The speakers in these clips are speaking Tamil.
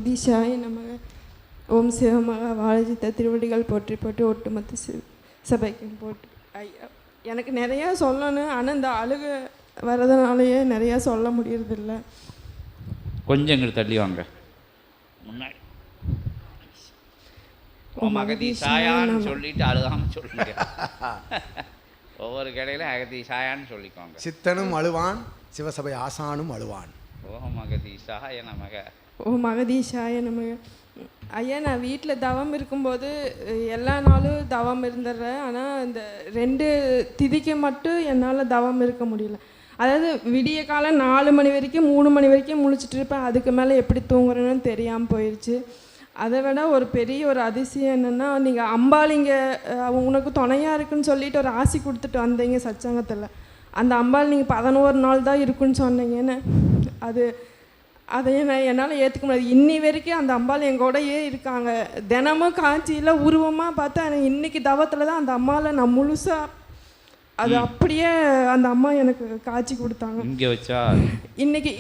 மகதீஷாய நமக. ஓம் சிவமகா வாழஜித்த திருவடிகள் போற்றி போட்டு ஒட்டுமொத்த சபைக்கு போட்டு. ஐயா எனக்கு நிறையா சொல்லணும், ஆனால் இந்த அழுக வரதுனாலேயே நிறையா சொல்ல முடியறதில்ல. கொஞ்சம் எங்களுக்கு தள்ளி வாங்க முன்னாடி. அகதீஷாயான்னு சொல்லிட்டு அழுகாமல் சொல்லுங்க. ஒவ்வொரு கடையிலும் அகதீஷாயான்னு சொல்லிக்கோங்க. சித்தனும் அழுவான், சிவசபை ஆசானும் அழுவான். ஓம் அகதீஷாய நமக. ஓம் அகதீஷாய நமக. ஐயா நான் வீட்டில் தவம் இருக்கும்போது எல்லா நாளும் தவம் இருந்துடுறேன். ஆனால் இந்த 2 திதிக்கு மட்டும் என்னால் தவம் இருக்க முடியல. அதாவது விடிய காலம் 4 மணி வரைக்கும் 3 மணி வரைக்கும் முழிச்சிட்டு இருப்பேன். அதுக்கு மேலே எப்படி தூங்குறேன்னு தெரியாமல் போயிடுச்சு. அதை விட ஒரு பெரிய ஒரு அதிசயம் என்னென்னா, நீங்கள் அம்பாள் இங்கே உனக்கு துணையாக இருக்குன்னு சொல்லிட்டு ஒரு ஆசி கொடுத்துட்டு வந்தீங்க சச்சங்கத்தில். அந்த அம்பாள் நீங்கள் 11 நாள் தான் இருக்குன்னு சொன்னீங்கன்னு அதையே நான் என்னால் ஏற்றுக்க முடியாது. இன்னி வரைக்கும் அந்த அம்பாள் எங்கூடையே இருக்காங்க. தினமும் காட்சியில் உருவமாக பார்த்தா எனக்கு இன்றைக்கி தவத்தில் தான் அந்த அம்மாவில் நான் முழுசாக அது அப்படியே அந்த அம்மா எனக்கு காட்சி கொடுத்தாங்க. இங்கே வச்சா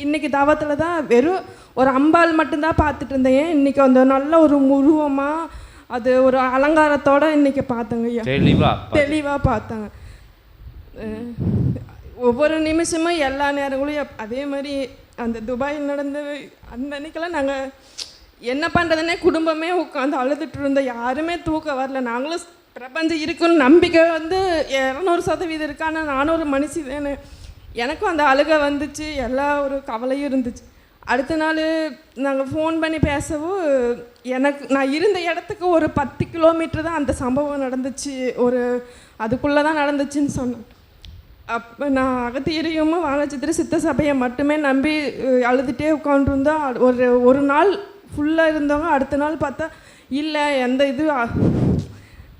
இன்னைக்கு தவத்தில் தான் வெறும் ஒரு அம்பாள் மட்டும்தான் பார்த்துட்டு இருந்தேன். இன்றைக்கி அந்த நல்ல ஒரு உருவமாக அது ஒரு அலங்காரத்தோடு இன்றைக்கி பார்த்தேங்க ஐயா. தெளிவாக பார்த்தாங்க. ஒவ்வொரு நிமிஷமும் எல்லா நேரங்களும் அதே மாதிரி அந்த துபாயில் நடந்த அந்த அன்னைக்கெல்லாம் நாங்கள் என்ன பண்ணுறதுன்னே குடும்பமே உட்காந்து அழுதுட்டு இருந்தோம். யாருமே தூக்கம் வரல. நாங்களும் பிரபஞ்சம் இருக்குன்னு நம்பிக்கை 200% இருக்கு. ஆனால் நானும் ஒரு மனுஷி தானே. எனக்கும் அந்த அழுகை வந்துச்சு, எல்லா ஒரு கவலையும் இருந்துச்சு. அடுத்த நாள் நாங்கள் ஃபோன் பண்ணி பேசவும் நான் இருந்த இடத்துக்கு ஒரு 10 கிலோமீட்டர் தான் அந்த சம்பவம் நடந்துச்சு. அதுக்குள்ளே தான் நடந்துச்சுன்னு சொன்னேன். அப்போ நான் அகத்தியரையும் வாழச்சித்திர சித்த சபையை மட்டுமே நம்பி அழுதுகிட்டே உட்காந்துருந்தோம். ஒரு நாள் ஃபுல்லாக இருந்தவங்க அடுத்த நாள் பார்த்தா இல்லை, எந்த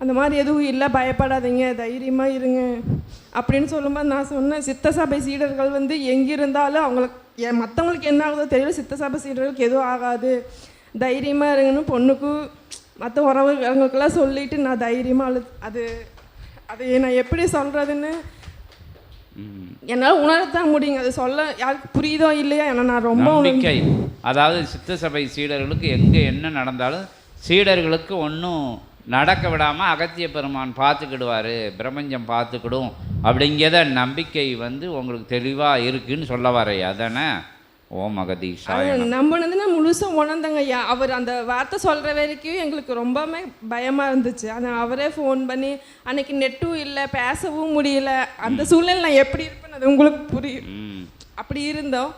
அந்த மாதிரி எதுவும் இல்லை, பயப்படாதீங்க, தைரியமாக இருங்க அப்படின்னு சொல்லும்போது நான் சொன்னேன், சித்த சபை சீடர்கள் எங்கே இருந்தாலும் அவங்களுக்கு மற்றவங்களுக்கு என்ன ஆகுதோ தெரியல, சித்த சபை சீடர்களுக்கு எதுவும் ஆகாது, தைரியமாக இருங்கன்னு பொண்ணுக்கும் மற்ற உறவுகளுக்கெல்லாம் சொல்லிவிட்டு நான் தைரியமாக அது நான் எப்படி சொல்கிறதுன்னு என்னால் உணரத்தான் முடியுங்க. அது சொல்ல யாருக்கு புரியுதோ இல்லையா, ஏன்னா நான் ரொம்ப நம்பிக்கை. அதாவது சித்த சபை சீடர்களுக்கு எங்கே என்ன நடந்தாலும் சீடர்களுக்கு ஒன்றும் நடக்க விடாமல் அகத்திய பெருமான் பார்த்துக்கிடுவார், பிரபஞ்சம் பார்த்துக்கிடும் அப்படிங்கிறத நம்பிக்கை உங்களுக்கு தெளிவாக இருக்குன்னு சொல்ல வரையா அதானே? ஓம் அகதீஷாய நம்பினதுன்னா முழுசாக உணர்ந்தங்க ஐயா. அவர் அந்த வார்த்தை சொல்கிற வரைக்கும் எங்களுக்கு ரொம்பவுமே பயமாக இருந்துச்சு. ஆனால் அவரே ஃபோன் பண்ணி அன்னைக்கு நெட்டும் இல்லை, பேசவும் முடியல, அந்த சூழ்நிலை நான் எப்படி இருப்பேன்னு அது உங்களுக்கு புரியும். அப்படி இருந்தோம்.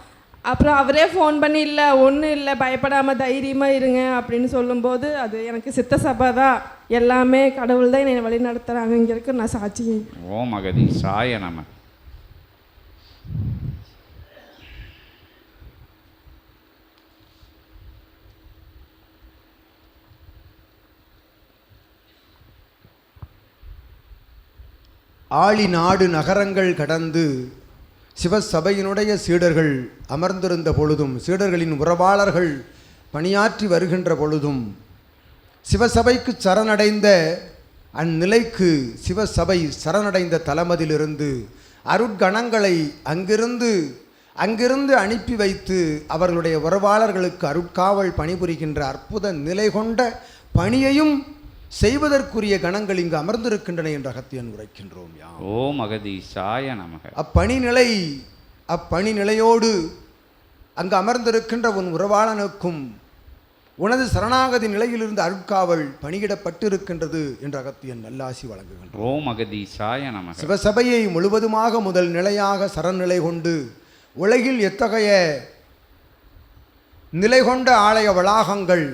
அப்புறம் அவரே ஃபோன் பண்ணி இல்லை ஒன்றும் இல்லை, பயப்படாமல் தைரியமாக இருங்க அப்படின்னு சொல்லும்போது அது எனக்கு சித்த சபை தான் எல்லாமே, கடவுள் தான் என்னை வழி நடத்துகிறாங்கிறதுக்கு நான் சாட்சி. ஓம் அகதீஷாய நம. ஆழி நாடு நகரங்கள் கடந்து சிவசபையினுடைய சீடர்கள் அமர்ந்திருந்த பொழுதும், சீடர்களின் உறவாளர்கள் பணியாற்றி வருகின்ற பொழுதும், சிவசபைக்கு சரணடைந்த அந்நிலைக்கு சிவசபை சரணடைந்த தலமதிலிருந்து அருட்கணங்களை அங்கிருந்து அனுப்பி வைத்து அவர்களுடைய உறவாளர்களுக்கு அருட்காவல் பணிபுரிகின்ற அற்புத நிலை கொண்ட பணியையும் செய்வதற்குரிய கணங்கள் இங்கு அமர்ந்திருக்கின்றன என்று அகத்தியன் உரைக்கின்றோம். ஓம் அகதீஷாய நமக. அப்பணி நிலையோடு அங்கு அமர்ந்திருக்கின்ற உன் உறவாளனுக்கும் உனது சரணாகதி நிலையிலிருந்து அருட்காவல் பணியிடப்பட்டிருக்கின்றது என்று அகத்தியன் நல்லாசி வழங்குகின்றார். ஓம் அகதீஷாய நமக. சிவசபையை முழுவதுமாக முதல் நிலையாக சரநிலை கொண்டு உலகில் எத்தகைய நிலை கொண்ட ஆலய வளாகங்கள்,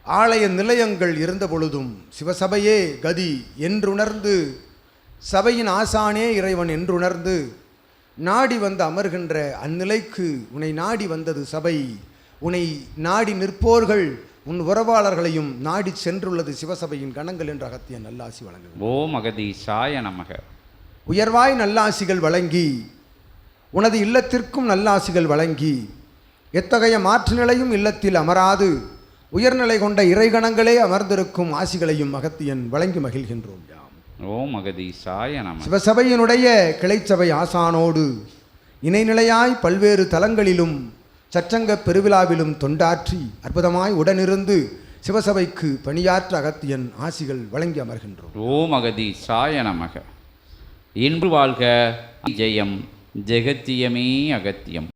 ஆலய நிலையங்கள் இருந்த பொழுதும் சிவசபையே கதி என்றுணர்ந்து, சபையின் ஆசானே இறைவன் என்றுணர்ந்து நாடி வந்து அமர்கின்ற அந்நிலைக்கு உன்னை நாடி வந்தது சபை. உன்னை நாடி நிற்போர்கள் உன் உறவாளர்களையும் நாடி சென்றுள்ளது சிவசபையின் கணங்கள் என்ற அகத்தியன் நல்லாசி வழங்குகிறார். ஓம் அகதீஷாய நமக. உயர்வாய் நல்லாசிகள் வழங்கி உனது இல்லத்திற்கும் நல்லாசிகள் வழங்கி, எத்தகைய மாற்று நிலையும் இல்லத்தில் அமராது உயர்நிலை கொண்ட இறைகணங்களே அமர்ந்திருக்கும் ஆசிகளையும் அகத்தியன் வழங்கி மகிழ்கின்றோம். ஓம் அகதீஷாய நம. சிவசபையினுடைய கிளைச்சபை ஆசானோடு இணைநிலையாய் பல்வேறு தலங்களிலும் சற்றங்க பெருவிழாவிலும் தொண்டாற்றி அற்புதமாய் உடனிருந்து சிவசபைக்கு பணியாற்ற அகத்தியன் ஆசிகள் வழங்கி அமர்கின்றோம். ஓம் அகதீசாய நமக. இன்று வாழ்க. ஜெயம் ஜெகத்தியமே அகத்தியம்.